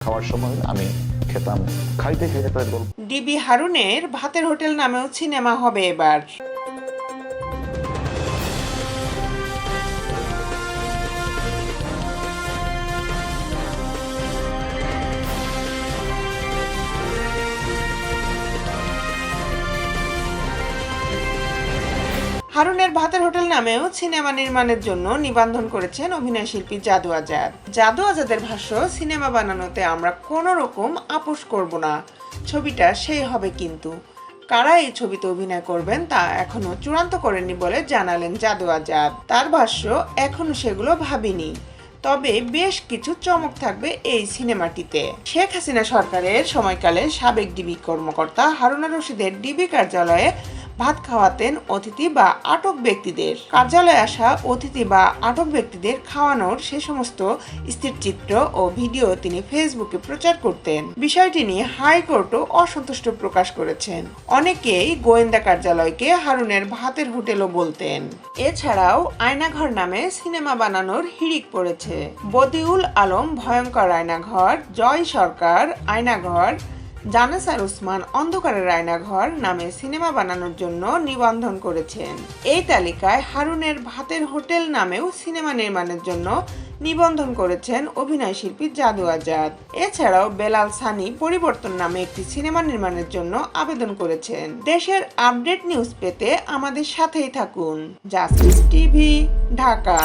খাওয়ার সময় আমি খেতাম, খাইতে খাইতে তাদের গল্প। ডিবি হারুনের ভাতের হোটেল নামেও সিনেমা হবে এবার। হারুনের ভাতের হোটেল নামেও সিনেমা নির্মাণের জন্য নিবন্ধন করেছেন অভিনয়শিল্পী জাদু আজাদ। জাদু আজাদের ভাষ্য, সিনেমা বানানোতে আমরা কোনো রকম আপোষ করব না, ছবিটা সেই হবে। কিন্তু কারা এই ছবিতে অভিনয় করবেন তা এখনো চূড়ান্ত করেননি বলে জানালেন জাদু আজাদ। তার ভাষ্য, এখনো সেগুলো ভাবিনি, তবে বেশ কিছু চমক থাকবে এই সিনেমাটিতে। শেখ হাসিনা সরকারের সময়কালে সাবেক ডিবি কর্মকর্তা হারুন আর রশিদের ডিবি কার্যালয়ে ভাত খাওয়াতেন অতিথি বা আটক ব্যক্তিদের। কার্যালয়ে আসা অতিথি বা আটক ব্যক্তিদের খাওয়ানোর সে সমস্ত স্থিরচিত্র ও ভিডিও তিনি ফেসবুকে প্রচার করতেন। বিষয়টি নিয়ে হাইকোর্টও অসন্তুষ্ট প্রকাশ করেছেন। অনেকেই গোয়েন্দা কার্যালয়কে হারুনের ভাতের হোটেলও বলতেন। এছাড়াও আয়নাঘর নামে সিনেমা বানানোর হিড়িক পড়েছে। বদিউল আলম ভয়ঙ্কর আয়নাঘর, জয় সরকার আয়নাঘর, জানাসার উসমান অন্ধকারের আয়নাঘর নামে সিনেমা বানানোর জন্য নিবন্ধন করেছেন। এই তালিকায় হারুনের ভাতের হোটেল নামেও সিনেমা নির্মাণের জন্য নিবন্ধন করেছেন অভিনয়শিল্পী জাদু আজাদ। এছাড়াও বেলাল সানি পরিবর্তন নামে একটি সিনেমা নির্মাণের জন্য আবেদন করেছেন। দেশের আপডেট নিউজ পেতে আমাদের সাথেই থাকুন। Justice TV, Dhaka.